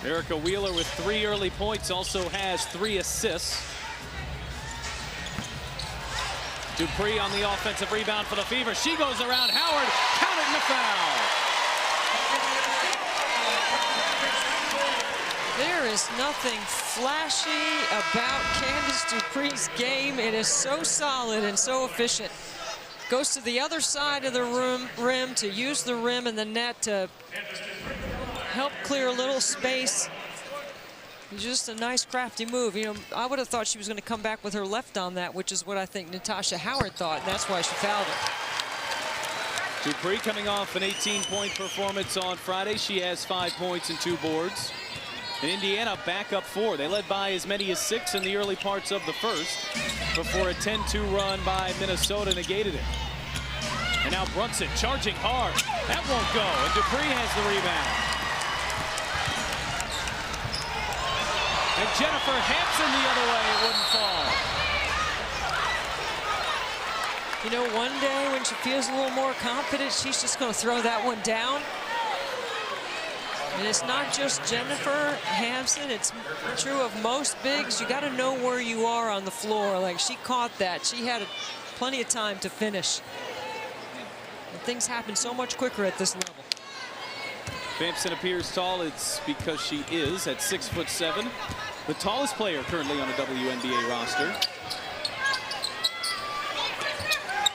Erica Wheeler with 3 early points, also has 3 assists. Dupree on the offensive rebound for the Fever. She goes around Howard, counted in the foul. There is nothing flashy about Candace Dupree's game. It is so solid and so efficient. Goes to the other side of the rim to use the rim and the net to help clear a little space. Just a nice, crafty move. You know, I would have thought she was going to come back with her left on that, which is what I think Natasha Howard thought, and that's why she fouled her. Dupree coming off an 18-point performance on Friday. She has 5 points and 2 boards. And Indiana back up 4. They led by as many as 6 in the early parts of the first before a 10-2 run by Minnesota negated it. And now Brunson charging hard. That won't go, and Dupree has the rebound. And Jennifer Hampson the other way, it wouldn't fall. You know, one day when she feels a little more confident, she's just going to throw that one down. And it's not just Jennifer Hampson, it's true of most bigs. You got to know where you are on the floor. Like, she caught that. She had plenty of time to finish. And things happen so much quicker at this level. Hampson appears tall. It's because she is at 6'7", the tallest player currently on a WNBA roster.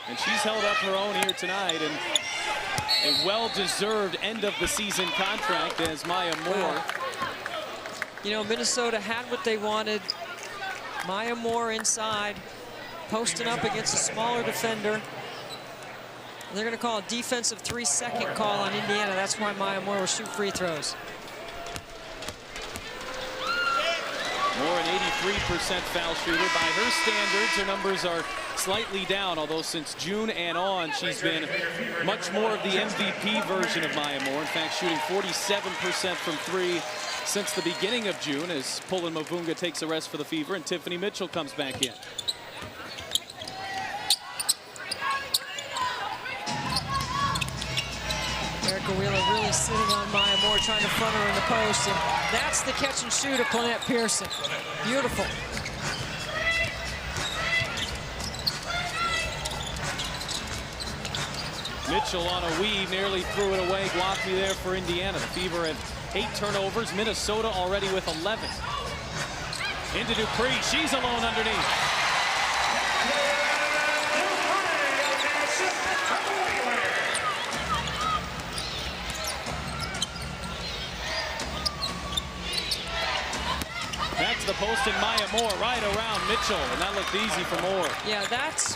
And she's held up her own here tonight, and a well-deserved end of the season contract as Maya Moore. You know, Minnesota had what they wanted. Maya Moore inside, posting up against a smaller defender. They're going to call a defensive 3-second call on Indiana. That's why Maya Moore will shoot free throws. Moore, an 83% foul shooter. By her standards, her numbers are slightly down, although since June and on, she's been much more of the MVP version of Maya Moore. In fact, shooting 47% from 3 since the beginning of June as Poland Mavunga takes a rest for the Fever and Tiffany Mitchell comes back in. Erica Wheeler really sitting on Maya Moore, trying to front her in the post, and that's the catch and shoot of Lynette Pearson. Beautiful. Mitchell on a weave, nearly threw it away. Guapi there for Indiana. The Fever have 8 turnovers. Minnesota already with 11. Into Dupree. She's alone underneath. Back to the post, and Maya Moore right around Mitchell, and that looked easy for Moore. Yeah, that's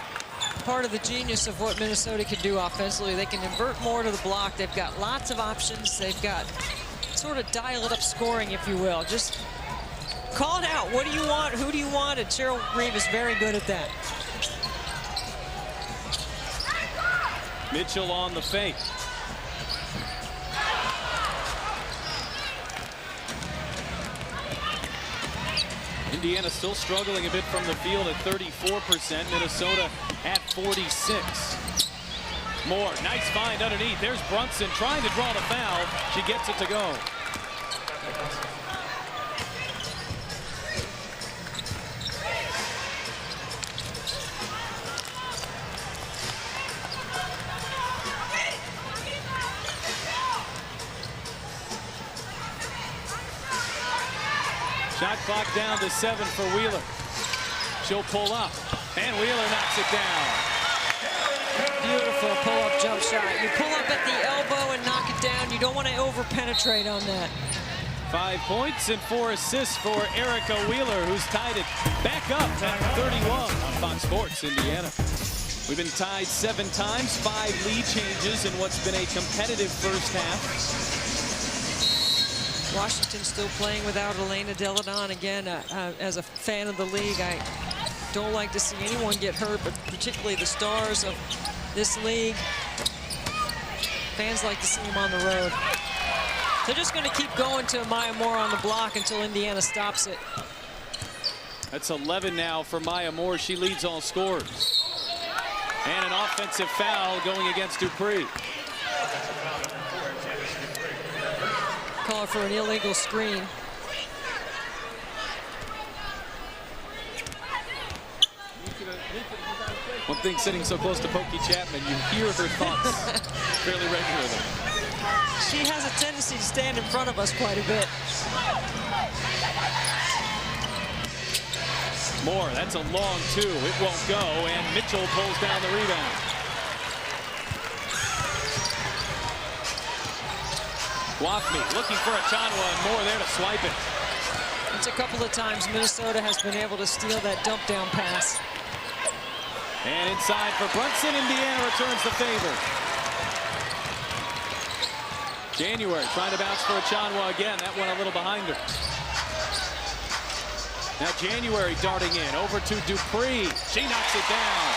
part of the genius of what Minnesota can do offensively. They can invert more to the block. They've got lots of options. They've got sort of dial-it-up scoring, if you will. Just call it out. What do you want? Who do you want? And Cheryl Reeve is very good at that. Mitchell on the fake. Indiana still struggling a bit from the field at 34%. Minnesota at 46. Moore, nice find underneath. There's Brunson trying to draw the foul. She gets it to go. Shot clock down to 7 for Wheeler. She'll pull up, and Wheeler knocks it down. Beautiful pull-up jump shot. You pull up at the elbow and knock it down. You don't want to over-penetrate on that. 5 points and 4 assists for Erica Wheeler, who's tied it back up at 31 on Fox Sports Indiana. We've been tied 7 times, 5 lead changes in what's been a competitive first half. Washington still playing without Elena Deladon. Again, as a fan of the league, I don't like to see anyone get hurt, but particularly the stars of this league. Fans like to see them on the road. They're just going to keep going to Maya Moore on the block until Indiana stops it. That's 11 now for Maya Moore. She leads all scorers. And an offensive foul going against Dupree. Call for an illegal screen. One thing sitting so close to Pokey Chapman, you hear her thoughts fairly regularly. She has a tendency to stand in front of us quite a bit. Moore, that's a long two. It won't go, and Mitchell pulls down the rebound. Wafme looking for Achanwa, and Moore there to swipe it. It's a couple of times Minnesota has been able to steal that dump down pass. And inside for Brunson, Indiana returns the favor. January trying to bounce for Achanwa again. That one a little behind her. Now January darting in over to Dupree. She knocks it down.